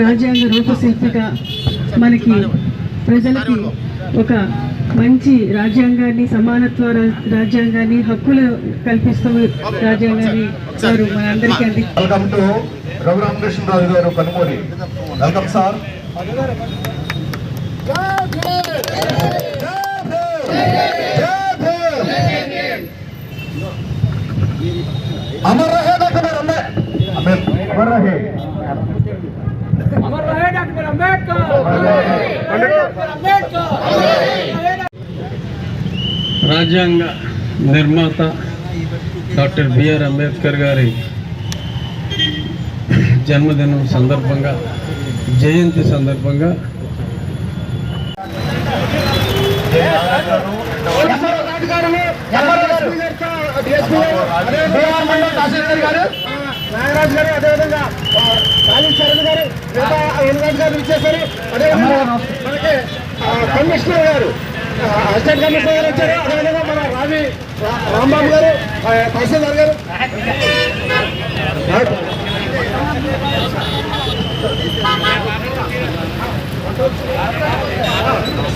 రాజ్యాంగ రూపశిల్పిగా మనకి ప్రజలకి ఒక మంచి రాజ్యాంగాన్ని, సమానత్వ రాజ్యాంగాన్ని, హక్కులు కల్పిస్తూ రాజ్యాంగాన్ని వారు మనందరికీ వెల్కమ్ టు రఘురామకృష్ణరాజు గారు కనుమూరి. Welcome sir. अमर रहे डॉक्टर अमर रहे डॉक्टर अंबेडकर। రాజ్యాంగ నిర్మాత డాక్టర్ బిఆర్ అంబేద్కర్ గారి జన్మదినం సందర్భంగా, జయంతి సందర్భంగా నాగరాజు గారు, అదేవిధంగా చరణ్ గారు, గారు ఇచ్చేసారు. అదేవిధంగా మనకి కమిషనర్ గారు, అసిస్టెంట్ కమిషనర్ గారు వచ్చారు. అదేవిధంగా మన రాంబాబు గారు, తహసీల్దార్ గారు.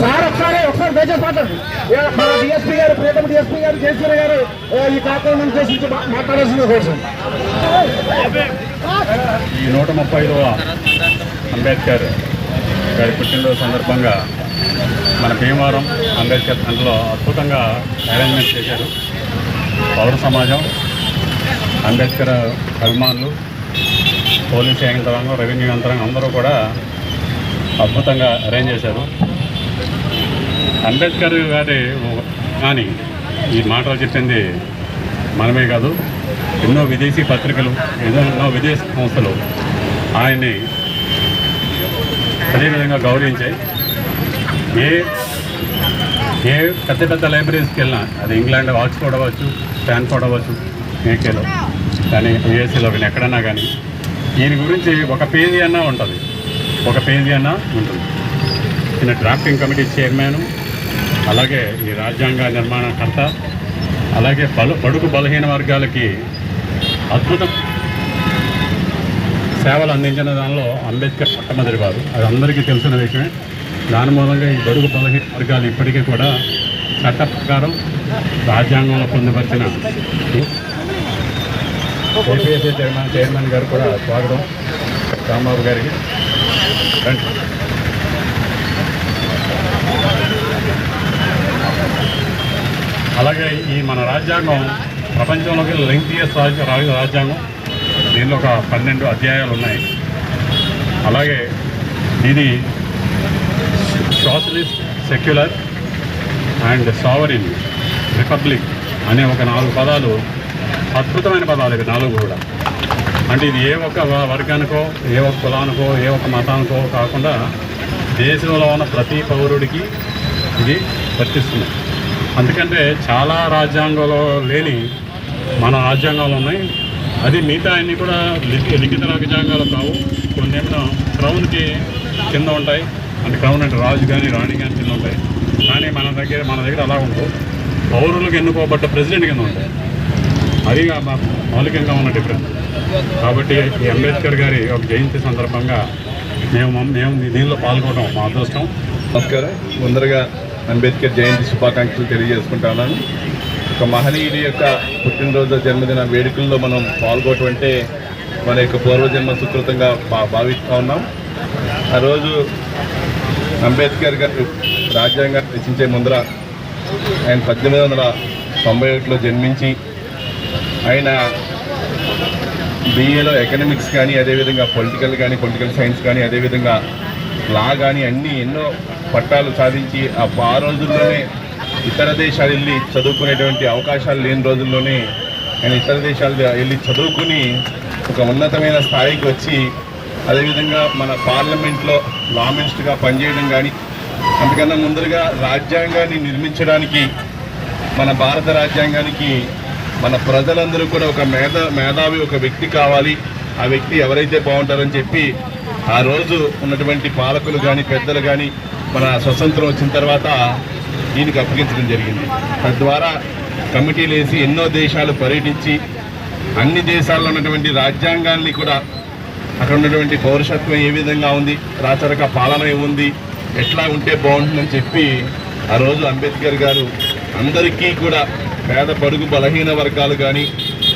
సార్ ఒకసారి దయచేసి మాట్లాడండి. మన డిఎస్పీ గారు, ప్రియతమ డిఎస్పీ గారు, జయసూర్య గారు ఈ కార్యక్రమం ఉద్దేశించి మాట్లాడాల్సింది కోసం. ఈ 135వ అంబేద్కర్ గారి పుట్టినరోజు సందర్భంగా మన భీమవరం అంబేద్కర్ సెంటర్లో అద్భుతంగా అరేంజ్మెంట్ చేశారు. పౌర సమాజం, అంబేద్కర్ అభిమానులు, పోలీసు యంత్రాంగం, రెవెన్యూ యంత్రాంగం అందరూ కూడా అద్భుతంగా అరేంజ్ చేశారు. అంబేద్కర్ గారి కానీ ఈ మాటలు చెప్పింది మనమే కాదు, ఎన్నో విదేశీ పత్రికలు, ఎన్నో విదేశీ సంస్థలు ఆయన్ని అదేవిధంగా గౌరవించాయి. ఏ పెద్ద పెద్ద లైబ్రరీస్కి వెళ్ళినా, అది ఇంగ్లాండ్ ఆక్స్ఫోర్డ్ అవ్వచ్చు, స్టాన్ఫోర్డ్ అవ్వచ్చు, యూకేలో కానీ యూఎస్ఏలో కానీ ఎక్కడన్నా కానీ దీని గురించి ఒక పేజీ అన్నా ఉంటుంది, ఒక పేజీ అన్నా ఉంటుంది. ఈయన డ్రాఫ్టింగ్ కమిటీ చైర్మన్, అలాగే ఈ రాజ్యాంగ నిర్మాణకర్త, అలాగే బడుగు బలహీన వర్గాలకి అద్భుతం సేవలు అందించిన దానిలో అంబేద్కర్ మొట్టమొదటి వారు. అది అందరికీ తెలిసిన విషయమే. దాని మూలంగా ఈ బడుగు బలహీన వర్గాలు ఇప్పటికీ కూడా చట్ట ప్రకారం రాజ్యాంగంలో పొందుపరిచిన ఏపీఎస్సీ చైర్మన్ గారు కూడా స్వాగతం రాంబాబు గారికి. అలాగే ఈ మన రాజ్యాంగం ప్రపంచంలోకి లెంగ్తియస్ట్ రాజ్యాంగం. దీనిలో ఒక 12 అధ్యాయాలు ఉన్నాయి. అలాగే ఇది socialist, secular and sovereign republic అనే ఒక 4 పదాలు, అద్భుతమైన పదాలు ఇవి 4 కూడా. అంటే ఇది ఏ ఒక్క వర్గానికో, ఏ ఒక్క కులానికో, ఏ ఒక్క మతానికో కాకుండా దేశంలో ఉన్న ప్రతి పౌరుడికి ఇది వర్తిస్తుంది. అందుకంటే చాలా రాజ్యాంగంలో లేని మన రాజ్యాంగాలు ఉన్నాయి. అది మిగతా అన్నీ కూడా లిఖిత రాజ్యాంగాలు కావు. కొన్ని ఏమైనా క్రౌన్కి కింద ఉంటాయి, అంటే క్రౌన్ అంటే రాజు కానీ రాణి కానీ కింద ఉంటాయి. కానీ మన దగ్గర అలా ఉండవు. పౌరులకు ఎన్నుకోబడ్డ ప్రెసిడెంట్ కింద ఉంటాయి. అది మౌలికంగా ఉన్న డిఫరెన్స్. కాబట్టి ఈ అంబేద్కర్ గారి ఒక జయంతి సందర్భంగా మేము దీనిలో పాల్గొనడం మా అదృష్టం. నమస్కారం. ముందరగా అంబేద్కర్ జయంతి శుభాకాంక్షలు తెలియజేసుకుంటా ఉన్నాను. ఒక మహనీయుడి యొక్క పుట్టినరోజు జన్మదిన వేడుకల్లో మనం పాల్గొనడం అంటే మన యొక్క పూర్వజన్మ సుకృతంగా భావిస్తూ ఉన్నాం. ఆ రోజు అంబేద్కర్ గారు రాజ్యాంగాన్ని రచించే ముందర ఆయన 1891లో జన్మించి ఆయన బిఏలో ఎకనామిక్స్ కానీ, అదేవిధంగా పొలిటికల్ సైన్స్ కానీ, అదేవిధంగా లా కానీ ఎన్నో పట్టాలు సాధించి ఆ రోజుల్లోనే ఇతర దేశాలు వెళ్ళి చదువుకునేటువంటి అవకాశాలు లేని రోజుల్లోనే ఆయన ఇతర దేశాలు వెళ్ళి చదువుకుని ఒక ఉన్నతమైన స్థాయికి వచ్చి, అదేవిధంగా మన పార్లమెంట్లో లా మినిస్టర్గా పనిచేయడం కానీ, అందుకన్నా ముందరగా రాజ్యాంగాన్ని నిర్మించడానికి, మన భారత రాజ్యాంగానికి మన ప్రజలందరూ కూడా ఒక మేధావి ఒక వ్యక్తి కావాలి, ఆ వ్యక్తి ఎవరైతే బాగుంటారని చెప్పి ఆ రోజు ఉన్నటువంటి పాలకులు కానీ, పెద్దలు కానీ మన స్వతంత్రం వచ్చిన తర్వాత దీనికి అప్పగించడం జరిగింది. తద్వారా కమిటీలు వేసి ఎన్నో దేశాలు పర్యటించి అన్ని దేశాల్లో ఉన్నటువంటి రాజ్యాంగాల్ని కూడా అక్కడ ఉన్నటువంటి పౌరసత్వం ఏ విధంగా ఉంది, రాచరిక పాలన ఏముంది, ఎట్లా ఉంటే బాగుంటుందని చెప్పి ఆ రోజు అంబేద్కర్ గారు అందరికీ కూడా పేద బడుగు బలహీన వర్గాలు కానీ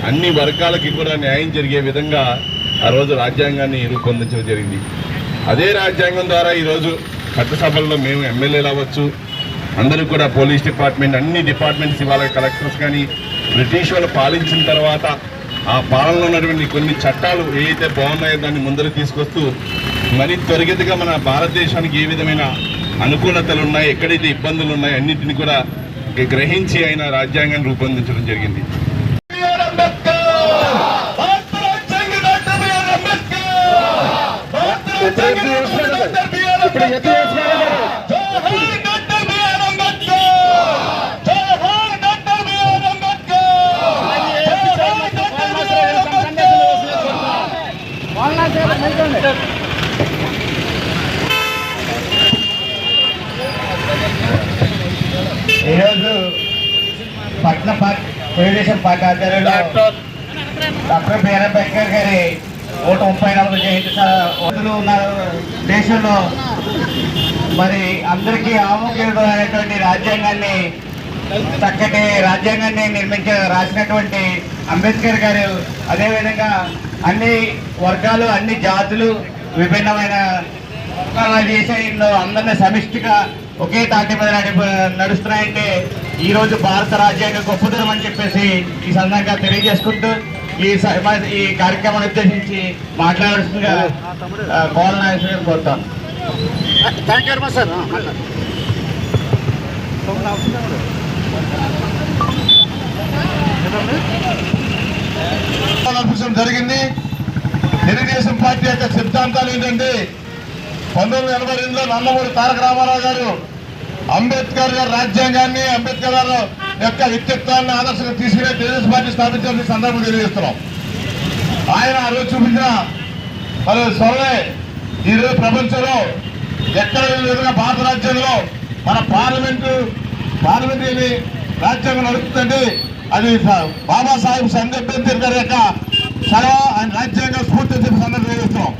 అన్ని వర్గాలకి కూడా న్యాయం జరిగే విధంగా ఆ రోజు రాజ్యాంగాన్ని రూపొందించడం జరిగింది. అదే రాజ్యాంగం ద్వారా ఈరోజు చట్టసభల్లో మేము ఎమ్మెల్యేలు అవ్వచ్చు, అందరూ కూడా పోలీస్ డిపార్ట్మెంట్ అన్ని డిపార్ట్మెంట్స్ ఇవాళ కలెక్టర్స్ కానీ బ్రిటిష్ వాళ్ళు పాలించిన తర్వాత ఆ పాలనలో ఉన్నటువంటి కొన్ని చట్టాలు ఏవైతే బాగున్నాయో దాన్ని ముందరకు తీసుకొస్తూ మరి త్వరితగతిగా మన భారతదేశానికి ఏ విధమైన అనుకూలతలు ఉన్నాయి, ఎక్కడైతే ఇబ్బందులు ఉన్నాయి అన్నింటినీ కూడా గ్రహించి ఆయన రాజ్యాంగాన్ని రూపొందించడం జరిగింది. ఈరోజు పట్న తెలుగుదేశం పార్టీ ఆధ్వర్యంలో డాక్టర్ బిఆర్ అంబేద్కర్ గారి 134 జయంతి ఓటులు ఉన్న దేశంలో మరి అందరికీ ఆమోదమైనటువంటి రాజ్యాంగాన్ని చక్కటి రాజ్యాంగాన్ని రాసినటువంటి అంబేద్కర్ గారు అదేవిధంగా అన్ని వర్గాలు అన్ని జాతులు విభిన్నమైన దేశంలో అందరినీ సమిష్టిగా ఒకే తాటి మీద నడుస్తున్నాయంటే ఈరోజు భారత రాజ్యాంగం గొప్పతనం అని చెప్పేసి ఈ సందర్భంగా తెలియజేసుకుంటూ ఈ కార్యక్రమాన్ని ఉద్దేశించి మాట్లాడాల్సిందిగా కోల నాగేశ్వర కోరుతాను. Thank you very much sir. జరిగింది. తెలుగుదేశం పార్టీ యొక్క సిద్ధాంతాలు ఏంటంటే 1982లో నందమూరి తారక రామారావు గారు అంబేద్కర్ గారి రాజ్యాంగాన్ని అంబేద్కర్ గారు యొక్క వ్యక్తిత్వాన్ని ఆదర్శంగా తీసుకునే తెలుగుదేశం పార్టీ స్థాపించాలని సందర్భం తెలియజేస్తున్నాం. ఆయన ఆ రోజు చూపించిన మరి స్వరమే ఈరోజు ప్రపంచంలో ఎక్కడ విధంగా భారత రాజ్యాంగంలో మన పార్లమెంటు ఏమి రాజ్యాంగం నడుపుతుందంటే అది బాబాసాహెబ్ అంబేద్కర్ గారి యొక్క చలవ ఆయన రాజ్యాంగ స్ఫూర్తి చెప్పి సందర్భం తెలియజేస్తున్నాం.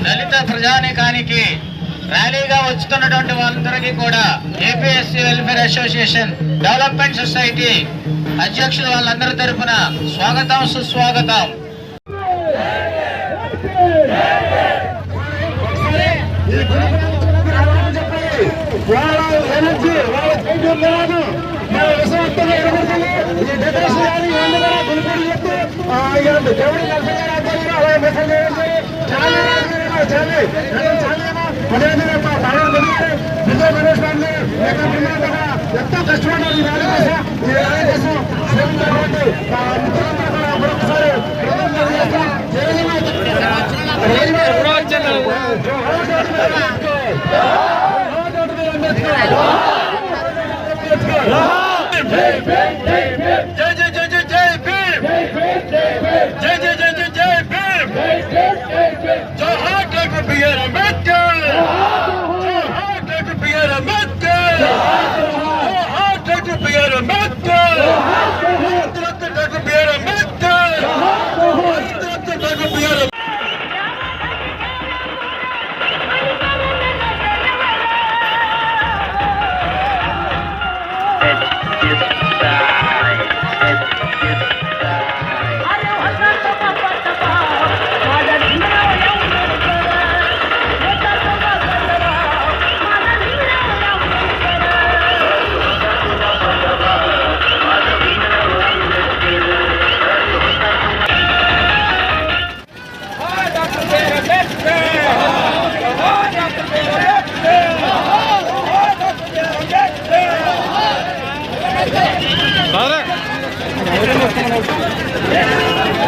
దళిత ప్రజానీకానికి ర్యాలీగా వచ్చుతున్నటువంటి వాళ్ళందరికీ కూడా APSC welfare association development society అధ్యక్షులు వాళ్ళందరి తరఫున స్వాగతం సుస్వాగతం.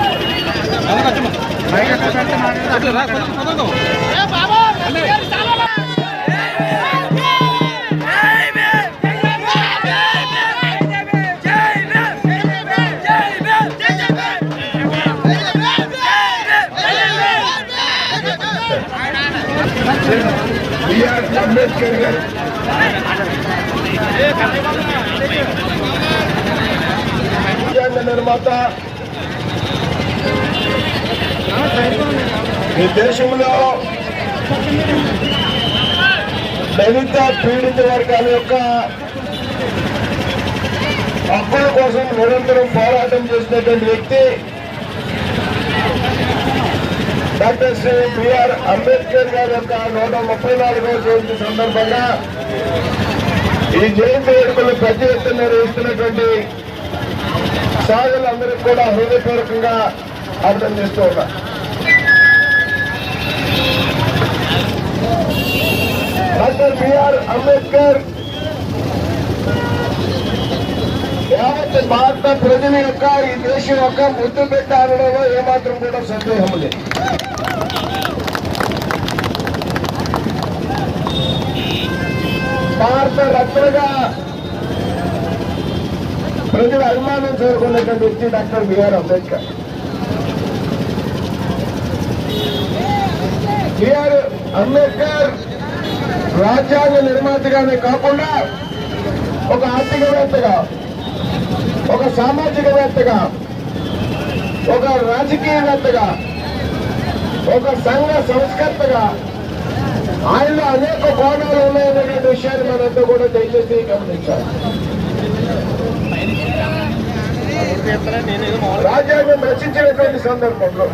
ఎంతో కష్టపడాలి అంబేద్కర్ గారు రాజ్యాంగ నిర్మాత, ఈ దేశంలో దళిత పీడిత వర్గాల యొక్క హక్కుల కోసం నిరంతరం పోరాటం చేసినటువంటి వ్యక్తి డాక్టర్ శ్రీ బిఆర్ అంబేద్కర్ గారి యొక్క 134వ జయంతి సందర్భంగా ఈ జయంతి వేడుకలు పెద్ద ఎత్తున నిర్వహిస్తున్నటువంటి సాగులందరికీ కూడా హృదయపూర్వకంగా అర్థం చేస్తూ ఉన్నా. డాక్టర్ బిఆర్ అంబేద్కర్ యావత్ భారత ప్రజల యొక్క, ఈ దేశం యొక్క ముద్దు బిడ్డ అనడంలో ఏమాత్రం కూడా సందేహం లేదు. భారత రత్నగా ప్రజల అభిమానం చేరుకున్నటువంటి వ్యక్తి doctor BR Ambedkar. BR Ambedkar రాజ్యాంగ నిర్మాతగానే కాకుండా ఒక ఆర్థికవేత్తగా, ఒక సామాజికవేత్తగా, ఒక రాజకీయవేత్తగా, ఒక సంఘ సంస్కర్తగా ఆయనలో అనేక కోణాలు ఉన్నాయనేటువంటి విషయాన్ని మనంతా కూడా దయచేసి గమనించాలి. రాజ్యాంగం రచించినటువంటి సందర్భంలో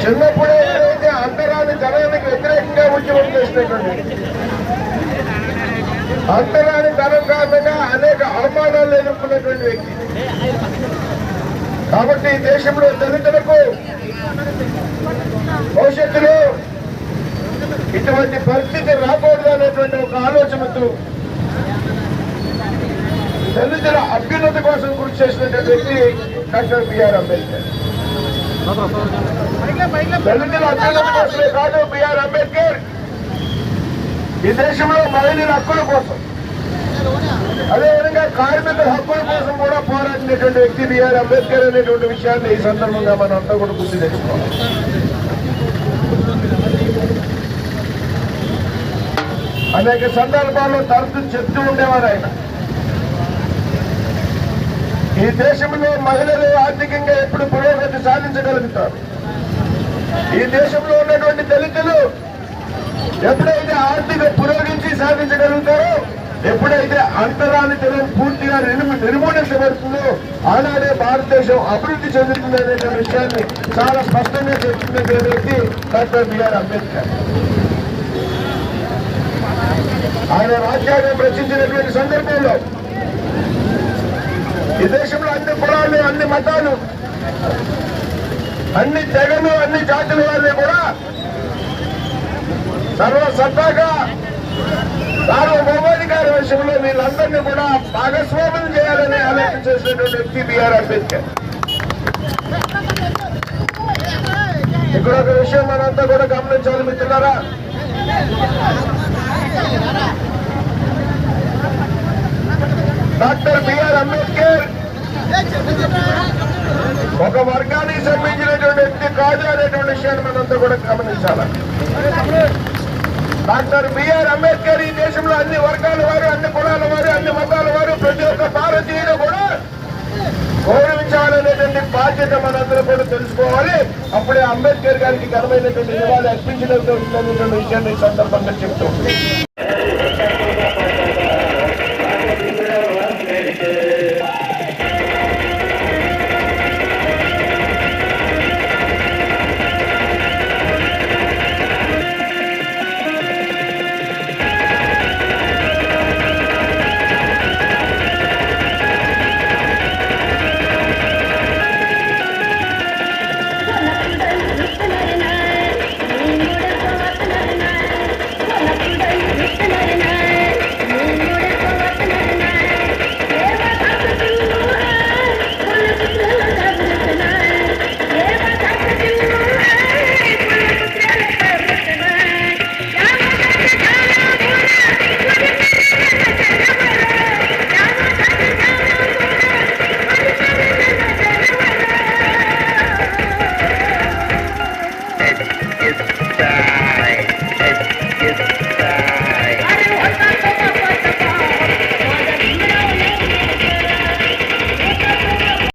చిన్నప్పుడే ఏదైతే అంతరాని ధనానికి వ్యతిరేకంగా ఉద్యమం చేసినటువంటి, అంతరాని ధనం కారణంగా అనేక అవమానాలు ఎదుర్కొన్నటువంటి వ్యక్తి. కాబట్టి ఈ దేశంలో దళితులకు భవిష్యత్తులో ఇటువంటి పరిస్థితి రాకూడదు అనేటువంటి ఒక ఆలోచనతో దళితుల అభ్యున్నతి కోసం కృషి చేసినటువంటి వ్యక్తి డాక్టర్ బిఆర్ అంబేద్కర్. దళితుల అభ్యున్నతి కోసమే కాదు, బిఆర్ అంబేద్కర్ ఈ దేశంలో మహిళల హక్కుల కోసం, అదేవిధంగా కార్మికుల హక్కుల కోసం కూడా పోరాడినటువంటి వ్యక్తి బిఆర్ అంబేద్కర్ అనేటువంటి విషయాన్ని ఈ సందర్భంగా మనం అంతా కూడా గుర్తు తెచ్చుకోవాలి. అనేక సందర్భాల్లో తరచు చెప్తూ ఉండేవారు ఆయన, ఈ దేశంలో మహిళలు ఆర్థికంగా ఎప్పుడు పురోగతి సాధించగలుగుతారు, ఈ దేశంలో ఉన్నటువంటి దళితులు ఎప్పుడైతే ఆర్థిక పురోగతి సాధించగలుగుతారో, ఎప్పుడైతే అంతరానితనం పూర్తిగా నిర్మూలించబడుతుందో ఆనాడే భారతదేశం అభివృద్ధి చెందుతుంది అనే విషయాన్ని చాలా స్పష్టంగా చెప్తున్నటువంటి వ్యక్తి డాక్టర్ బిఆర్ అంబేద్కర్. ఆయన రాజ్యాంగం రచించినటువంటి సందర్భంలో ఈ దేశంలో అన్ని కులాలు, అన్ని మతాలు, అన్ని తెగలు, అన్ని జాతుల వారిని కూడా సర్వసత్తాగా సార్వభౌమాధికార విషయంలో వీళ్ళందరినీ కూడా భాగస్వామ్యం చేయాలని ఆలోచన చేసినటువంటి వ్యక్తి బిఆర్ అంబేద్కర్. ఇక్కడ ఒక విషయం మనంతా కూడా గమనించాలి మిత్రులారా. డాక్టర్ బిఆర్ అంబేద్కర్ ఒక వర్గానికి సంబంధించినటువంటి వ్యక్తి కాదు అనేటువంటి విషయాన్ని మనంతా కూడా గమనించాలి. డాక్టర్ బిఆర్ అంబేద్కర్ ఈ దేశంలో అన్ని వర్గాల వారు, అన్ని కులాల వారు, అన్ని మతాల వారు, ప్రతి ఒక్క భారతీయుడు కూడా గౌరవించాలనేటువంటి బాధ్యత మనందరూ కూడా తెలుసుకోవాలి. అప్పుడే అంబేద్కర్ గారికి ఘనమైనటువంటి నివాళి అర్పించినటువంటి విషయాన్ని ఈ సందర్భంగా చెప్తూ